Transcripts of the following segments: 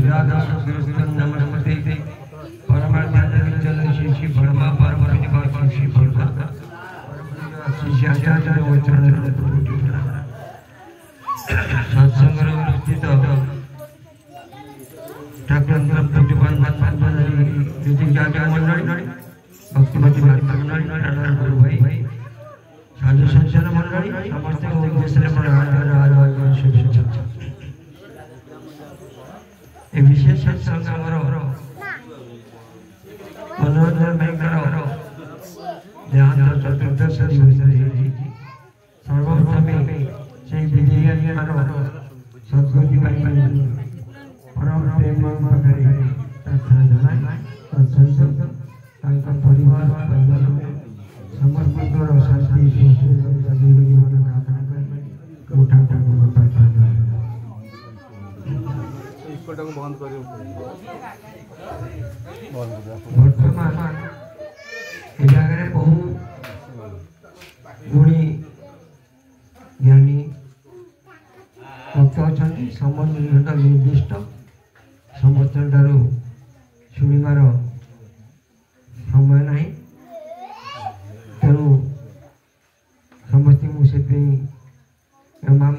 नमस्ते परमात्मा श्री वर्मा परम श्री वर्मा सत्संग स्थित ठाकुर मंडली भक्तिमती मंडली गुरु भाई साधु संसार मंडली समस्त विशेष सत्संग मनोरंजन भाई देहांत चतुर्दश सर्वप्रथमे से विजय सद्गति परम प्रेम प्रार्थना जनाई परिवार समस्त शांति जीवन कामना वर्तमान जगह बहु गुणी ज्ञानी भक्त अच्छा संबंध निर्दिष्ट समस्त शुणिबार समय ना तेणु समस्त मुझे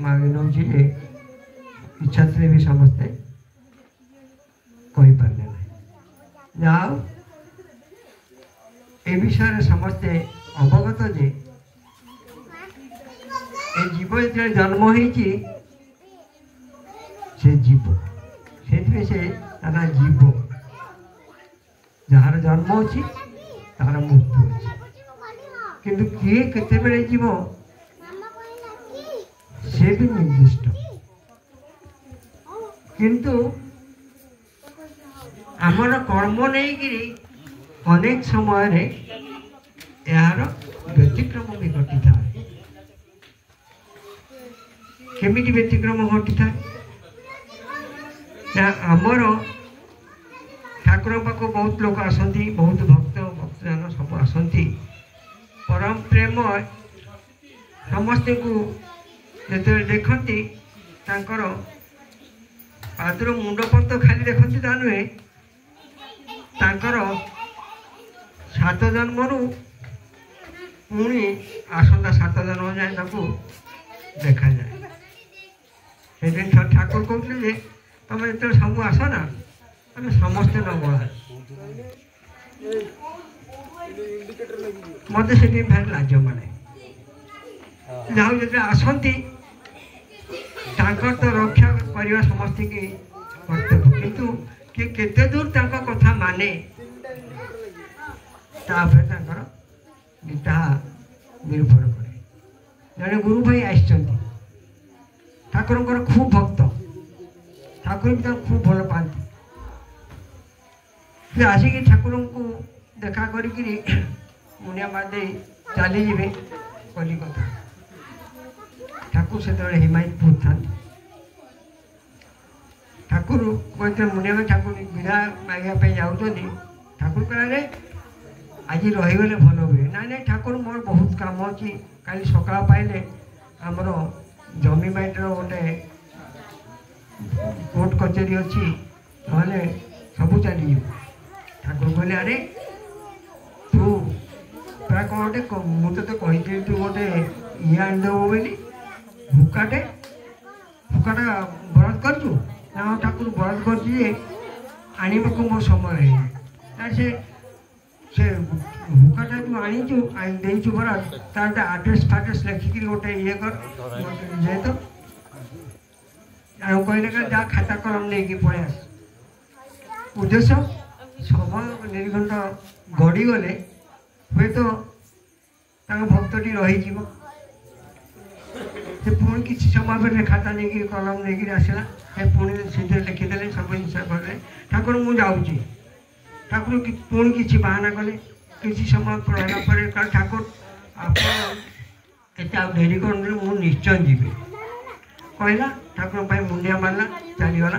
मागे नौ इच्छा थे भी समस्ते कही पारे ना जाओ ए विषय समस्ते अवगत जे जीव जो जन्म होती से जीव से जीव जार जन्म अच्छी तार मृत्यु अच्छी किंतु किए केते बेले जीव से भी निर्दिष्ट किंतु आमर कर्म नहीं कि अनेक समय यार व्यतिक्रम भी घटी था केमी व्यतिक्रम घटी था आमर ठाकुर पाक बहुत लोग आसती बहुत भक्त भक्तजन सब आसती परम प्रेम समस्त को जो देखती पादर मुंड पर्यंत खाली देखती ता नुहे तांकर 7 जन्म पुणी आसंता 7 जन्म जाए देखा जाए ठाकुर कहते तुम जो सब आस ना तुम समस्ते न गला मत से भारी लाज माने जहाँ जो आसती तो रक्षा करवा समस्त की कर्तव्य किंतु कि केते दूर तांका कथा माने गीता निर्भर करे जड़े गुरु भाई आसचंती ठाकुर खूब भक्त ठाकुर भी खूब भल पाती आसिक ठाकुर को देखा करी मुनिया बादे चली जाए कलिकता ठाकुर से हिमायतपुर था ठाकुर कहते मुनिया ठाकुर विदा मांगे जाऊँ ठाकुर कहले आज रहीगले भल हुए ना ना ठाकुर मोर बहुत काम अच्छी काली सका पाइले आमर जमी बाइटर गोटे कोर्ट कचेरी अच्छी ना सब चली ठाकुर कहले अरे तू प्राय कौन गोटे मुझे तो कही तू गोटे ये आनीदेव बोली भुकाटे भुकाटा बरद करचु ना ठाकुर बरद कर आने मो समय से भुकाटा तू आनीचु देचु बरद तार आड्रेस फाड्रेस लिखिकी गोटे ये कर जे तो कहले जा खाता कलम नहीं पड़े आस उद्देश्य समय निर्घंट गड़ीगले हे तो भक्तटी रही पुणी किसी समय पर खाता नहीं कलम नहीं आसला पुणी सीधे लिखिदे सब हिंसा कले ठाकुर मुझे जाऊँगी ठाकुर पुणी किसी बाहाना कले किसी समय रहा पर ठाकुर आप डेरी कर निश्चय जी कहला ठाकुर मुंडिया मारला चलीगला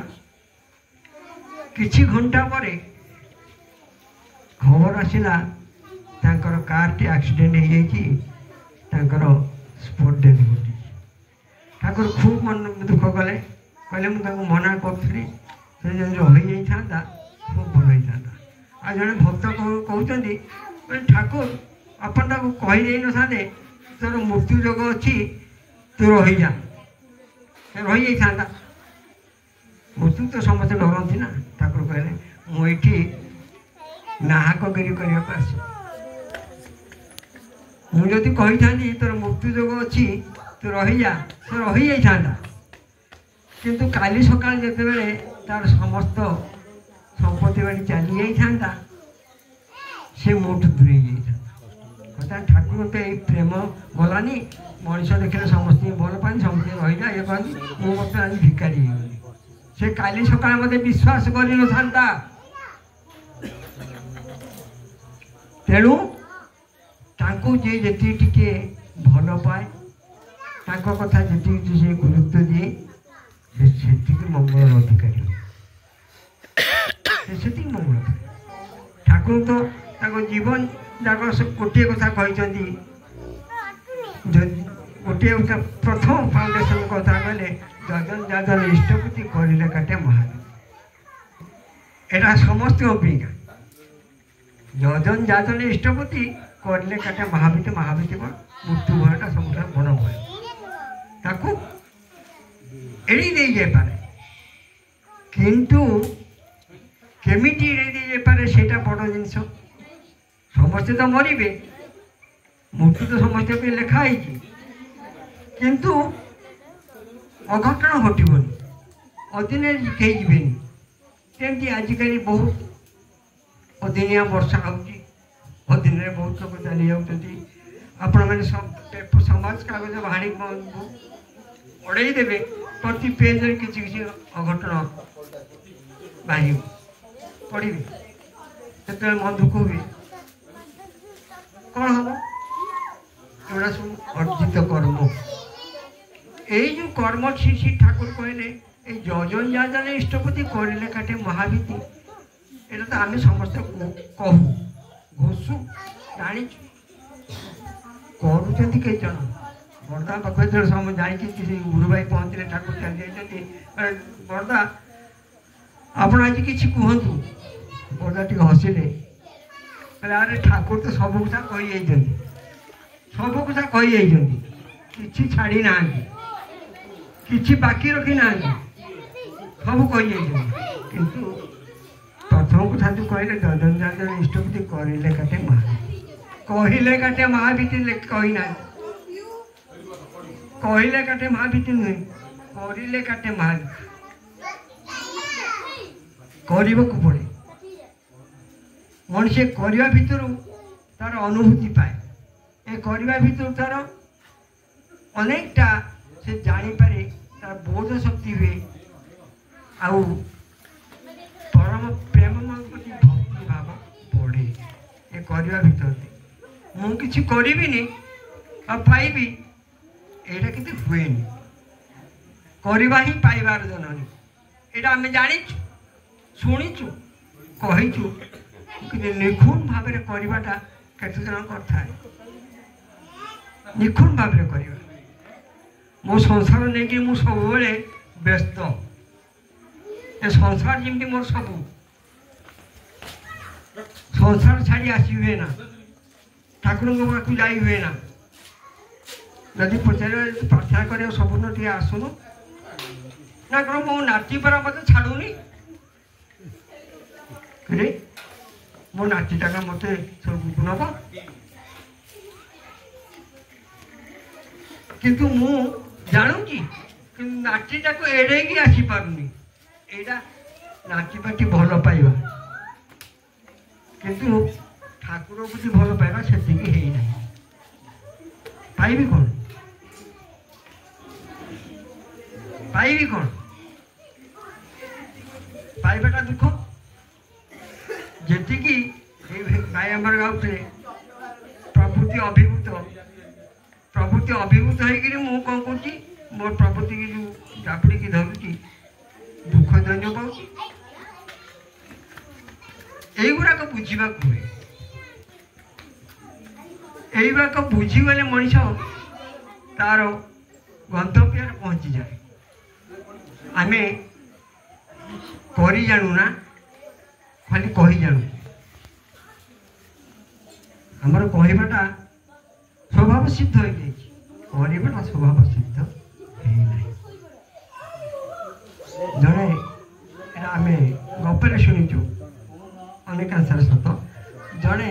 किसी घंटा पर खबर आसला कार टी एक्सीडेंट हो स्पॉट डेथ घटी ठाकुर खूब मन दुख कले कहले मुझे मना करी से जब रही जाता खूब भल होता। आ जड़े भक्त कहते ठाकुर अपन ताको कही न था तोर मृत्यु जोग अच्छी तू रही जा रही जाता। मृत्यु तो समस्त डरती ना। ठाकुर कहले मुझे नाहकगिरी करने को आस मुझे कही था तोर मृत्यु जोग अच्छी तू रही जा तो रही जाता। किंतु काली सका जिते तार समस्त संपत्ति बाड़ी चली जाता से मोट दूरे जाता। ठाकुर तो ये प्रेम गलानी मनीष देखने समस्त भल पानी समस्त रही जा ये कहती मुझे बर्तमान भिकारी से काली सका मत विश्वास कर ना। तेणु जी जी टे भल पाए कथा जी से गुरुत्व दिए से मंगल अधिकारी से मंगल। ठाकुर तो जीवन जाक गोटे कथा कहते गोटे प्रथम फाउंडेशन कथा कहले जजन जाजन इष्टपति करले काटे महावीर। एटा समस्त जजन जाजन इष्टपति करले काटे महावीर। महावीर मृत्यु भयटा सब बड़ भय ताकू एड़ी दे जाए पारे किंतु केमिटी एड़ी दे जाए पारे सेटा बड़ जिनिस। समस्ते तो मरबे मृत्यु तो समस्त लिखाई किंतु अघटन घटबनी अदिने कहीं जीवेनि तेमती आजिकल बहुत अदिनिया वर्षा होदिन बहुत लोग चली जाती। आपण मैंने समाज कागज भाड़ी उड़े देवे प्रति पेज किसी किसी अघटन बाहर पढ़े से मन दुख हुए कौन हम एगुड़ा सब अर्जित कर्म यो कर्म श्री ठाकुर कहले जजन जाजन इष्टपति करले काटे महावीति। ये तो आम समस्त कहू घोषु जानी कर जन बरदा पाखे जो समय जाकि गुरु भाई पहुँचले ठाकुर चली जाइए बरदा आप आज कि कहतु बरदा टी हसिले अरे ठाकुर तो सब कथा कही सब कथा कही कि छाड़ी ना कि बाकी रखी ना सब कही किंतु प्रथम कथा तू कहले जजन जाजन इष्टपति करले काटे महावीर कहले काटे महावीर कही ना कहले काटे महावीर नुहे करले काटे महावीर करने को पड़े मनुष्य करने भितर तार अनुभूति पाए ये करने भितर तार अनेकटा से जानीपे तार बोध शक्ति हुए आउ परम प्रेममय प्रति भक्ति भाव बढ़े ये करने भितर मुझे किसी करी और पाइबी यहाँ कि हुए करवा ही पाइबार जननी यहाँ आम जाचु शुणीचु कहीचु कि निखुण भाव में करवाटा केते जन कर निखुण भाव में कर मो संसार नहीं कि मुझे सब व्यस्त ए संसार जमी मोर सब संसार छाड़ी आसी हुए ना ठाकुर पाक जा हुए ना जदि पचारे प्रार्थना कर सबुन टे आसुनु ना कौन मो नाची पर मत छाड़ूनी मो नाचीटा मत सब नब किंतु मु जानूची नाचीटा को एड़े आसी पारुनी एटा नाचीपाटी भल पाइबा किंतु ठाकुर प्रति भल पाइबा से पाइबी कौन पाइबी कौन पाइबाटा दुख जी गाय आम गाँव प्रभुति अभिभूत होकर मु कौन कर मोर प्रभुति की जो चापुड़ी की धरुची दुख दैन्य पाऊँ युवाक बुझा हुए युवाक बुझीगले मनीष तार गंतव्य पहुँची जाए आम କରି ଜାଣୁ ନା ଖାଲି କହି ଜାଣୁ। ଆମର କହିବାଟା ସ୍ୱଭାବ ସିଦ୍ଧ ହେଇଯାଇଛି, କରିବାଟା ସ୍ୱଭାବ ସିଦ୍ଧ ହେଇନାହିଁ। ଜଣେ ଏଇଟା ଆମେ ଗପରେ ଶୁଣିଛୁ, ଅନେକାଂଶରେ ସତ, ଜଣେ